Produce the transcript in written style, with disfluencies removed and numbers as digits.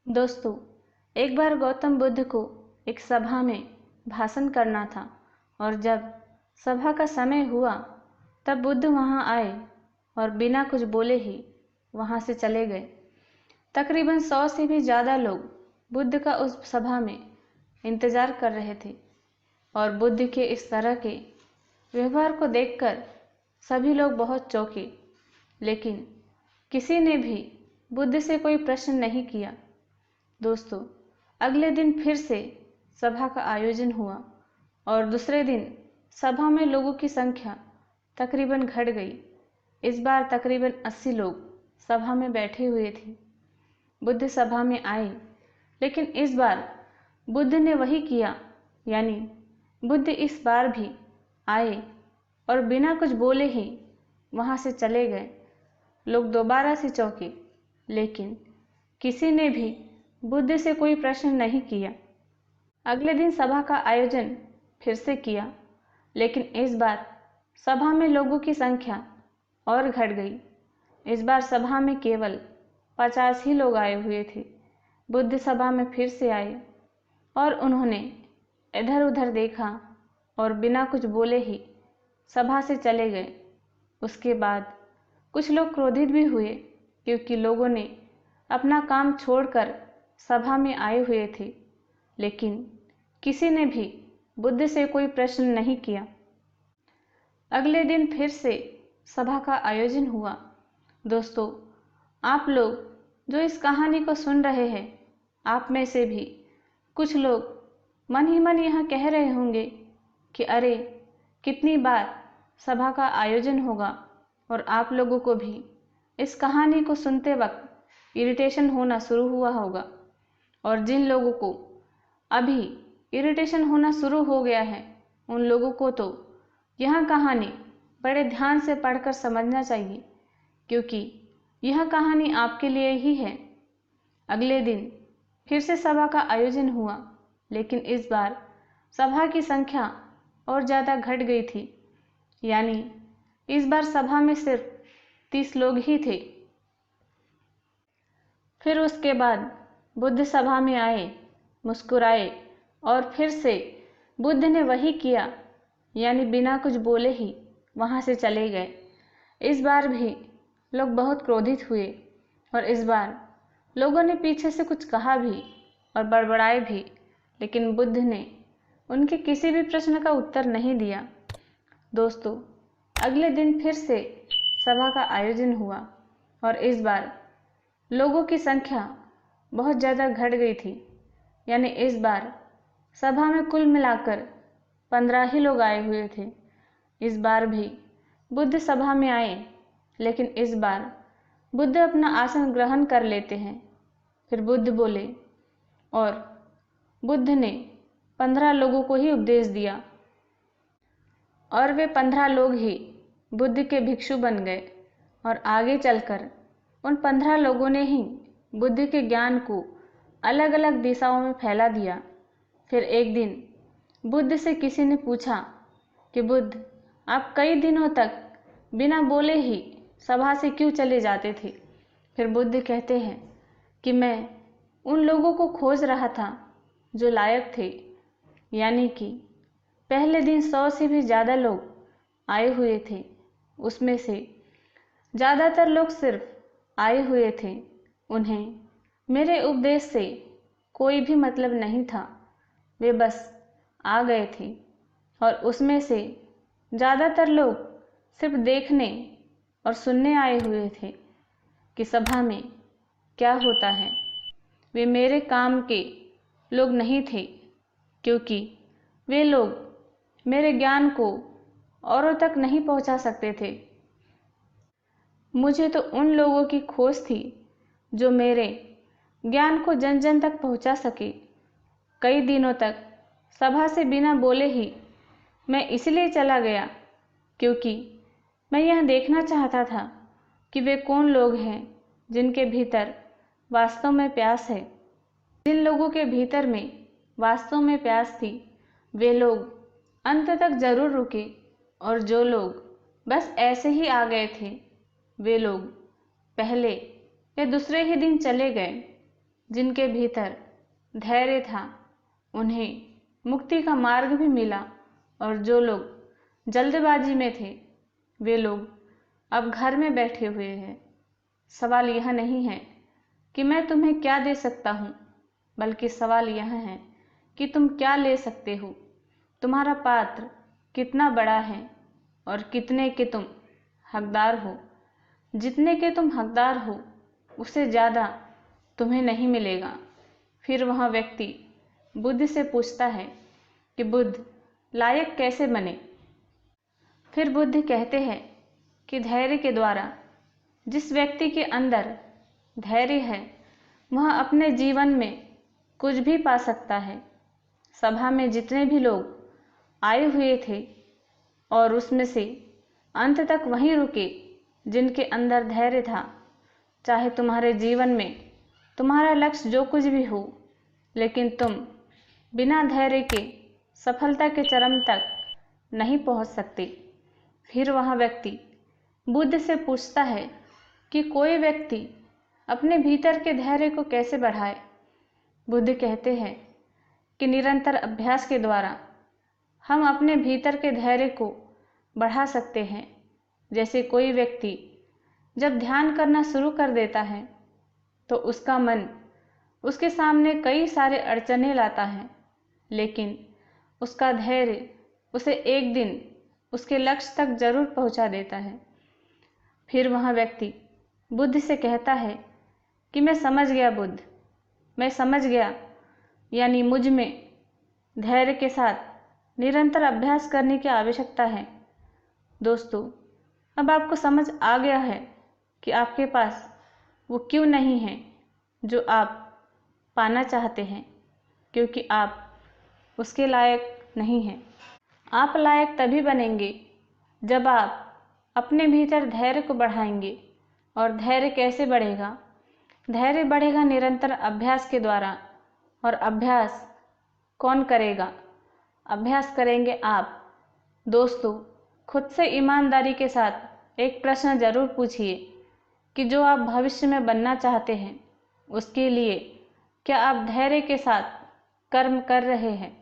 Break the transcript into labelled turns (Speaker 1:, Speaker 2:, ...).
Speaker 1: दोस्तों, एक बार गौतम बुद्ध को एक सभा में भाषण करना था और जब सभा का समय हुआ तब बुद्ध वहां आए और बिना कुछ बोले ही वहां से चले गए। तकरीबन 100 से भी ज़्यादा लोग बुद्ध का उस सभा में इंतज़ार कर रहे थे और बुद्ध के इस तरह के व्यवहार को देखकर सभी लोग बहुत चौंके, लेकिन किसी ने भी बुद्ध से कोई प्रश्न नहीं किया। दोस्तों, अगले दिन फिर से सभा का आयोजन हुआ और दूसरे दिन सभा में लोगों की संख्या तकरीबन घट गई। इस बार तकरीबन 80 लोग सभा में बैठे हुए थे। बुद्ध सभा में आए, लेकिन इस बार बुद्ध ने वही किया, यानी बुद्ध इस बार भी आए और बिना कुछ बोले ही वहां से चले गए। लोग दोबारा से चौंके, लेकिन किसी ने भी बुद्ध से कोई प्रश्न नहीं किया। अगले दिन सभा का आयोजन फिर से किया, लेकिन इस बार सभा में लोगों की संख्या और घट गई। इस बार सभा में केवल 50 ही लोग आए हुए थे। बुद्ध सभा में फिर से आए और उन्होंने इधर उधर देखा और बिना कुछ बोले ही सभा से चले गए। उसके बाद कुछ लोग क्रोधित भी हुए, क्योंकि लोगों ने अपना काम छोड़कर सभा में आए हुए थे, लेकिन किसी ने भी बुद्ध से कोई प्रश्न नहीं किया। अगले दिन फिर से सभा का आयोजन हुआ। दोस्तों, आप लोग जो इस कहानी को सुन रहे हैं, आप में से भी कुछ लोग मन ही मन यह कह रहे होंगे कि अरे, कितनी बार सभा का आयोजन होगा और आप लोगों को भी इस कहानी को सुनते वक्त इरिटेशन होना शुरू हुआ होगा। और जिन लोगों को अभी इरिटेशन होना शुरू हो गया है, उन लोगों को तो यह कहानी बड़े ध्यान से पढ़कर समझना चाहिए, क्योंकि यह कहानी आपके लिए ही है। अगले दिन फिर से सभा का आयोजन हुआ, लेकिन इस बार सभा की संख्या और ज़्यादा घट गई थी, यानी इस बार सभा में सिर्फ 30 लोग ही थे। फिर उसके बाद बुद्ध सभा में आए, मुस्कुराए और फिर से बुद्ध ने वही किया, यानी बिना कुछ बोले ही वहां से चले गए। इस बार भी लोग बहुत क्रोधित हुए और इस बार लोगों ने पीछे से कुछ कहा भी और बड़बड़ाए भी, लेकिन बुद्ध ने उनके किसी भी प्रश्न का उत्तर नहीं दिया। दोस्तों, अगले दिन फिर से सभा का आयोजन हुआ और इस बार लोगों की संख्या बहुत ज़्यादा घट गई थी, यानी इस बार सभा में कुल मिलाकर 15 ही लोग आए हुए थे। इस बार भी बुद्ध सभा में आए, लेकिन इस बार बुद्ध अपना आसन ग्रहण कर लेते हैं। फिर बुद्ध बोले और बुद्ध ने 15 लोगों को ही उपदेश दिया और वे 15 लोग ही बुद्ध के भिक्षु बन गए और आगे चलकर उन 15 लोगों ने ही बुद्ध के ज्ञान को अलग अलग दिशाओं में फैला दिया। फिर एक दिन बुद्ध से किसी ने पूछा कि बुद्ध, आप कई दिनों तक बिना बोले ही सभा से क्यों चले जाते थे? फिर बुद्ध कहते हैं कि मैं उन लोगों को खोज रहा था जो लायक थे, यानी कि पहले दिन 100 से भी ज़्यादा लोग आए हुए थे। उसमें से ज़्यादातर लोग सिर्फ आए हुए थे, उन्हें मेरे उपदेश से कोई भी मतलब नहीं था, वे बस आ गए थे। और उसमें से ज़्यादातर लोग सिर्फ देखने और सुनने आए हुए थे कि सभा में क्या होता है। वे मेरे काम के लोग नहीं थे, क्योंकि वे लोग मेरे ज्ञान को औरों तक नहीं पहुंचा सकते थे। मुझे तो उन लोगों की खोज थी जो मेरे ज्ञान को जन जन तक पहुंचा सके। कई दिनों तक सभा से बिना बोले ही मैं इसलिए चला गया क्योंकि मैं यह देखना चाहता था कि वे कौन लोग हैं जिनके भीतर वास्तव में प्यास है। जिन लोगों के भीतर में वास्तव में प्यास थी, वे लोग अंत तक जरूर रुके, और जो लोग बस ऐसे ही आ गए थे, वे लोग पहले या दूसरे ही दिन चले गए। जिनके भीतर धैर्य था उन्हें मुक्ति का मार्ग भी मिला, और जो लोग जल्दबाजी में थे वे लोग अब घर में बैठे हुए हैं। सवाल यह नहीं है कि मैं तुम्हें क्या दे सकता हूँ, बल्कि सवाल यह है कि तुम क्या ले सकते हो। तुम्हारा पात्र कितना बड़ा है और कितने के तुम हकदार हो। जितने के तुम हकदार हो उससे ज़्यादा तुम्हें नहीं मिलेगा। फिर वह व्यक्ति बुद्ध से पूछता है कि बुद्ध लायक कैसे बने। फिर बुद्ध कहते हैं कि धैर्य के द्वारा। जिस व्यक्ति के अंदर धैर्य है वह अपने जीवन में कुछ भी पा सकता है। सभा में जितने भी लोग आए हुए थे और उसमें से अंत तक वहीं रुके जिनके अंदर धैर्य था। चाहे तुम्हारे जीवन में तुम्हारा लक्ष्य जो कुछ भी हो, लेकिन तुम बिना धैर्य के सफलता के चरम तक नहीं पहुंच सकते। फिर वह व्यक्ति बुद्ध से पूछता है कि कोई व्यक्ति अपने भीतर के धैर्य को कैसे बढ़ाए। बुद्ध कहते हैं कि निरंतर अभ्यास के द्वारा हम अपने भीतर के धैर्य को बढ़ा सकते हैं। जैसे कोई व्यक्ति जब ध्यान करना शुरू कर देता है तो उसका मन उसके सामने कई सारे अड़चनें लाता है, लेकिन उसका धैर्य उसे एक दिन उसके लक्ष्य तक जरूर पहुंचा देता है। फिर वह व्यक्ति बुद्ध से कहता है कि मैं समझ गया बुद्ध, मैं समझ गया, यानी मुझ में धैर्य के साथ निरंतर अभ्यास करने की आवश्यकता है। दोस्तों, अब आपको समझ आ गया है कि आपके पास वो क्यों नहीं है जो आप पाना चाहते हैं, क्योंकि आप उसके लायक नहीं हैं। आप लायक तभी बनेंगे जब आप अपने भीतर धैर्य को बढ़ाएंगे। और धैर्य कैसे बढ़ेगा? धैर्य बढ़ेगा निरंतर अभ्यास के द्वारा। और अभ्यास कौन करेगा? अभ्यास करेंगे आप। दोस्तों, खुद से ईमानदारी के साथ एक प्रश्न जरूर पूछिए कि जो आप भविष्य में बनना चाहते हैं उसके लिए क्या आप धैर्य के साथ कर्म कर रहे हैं।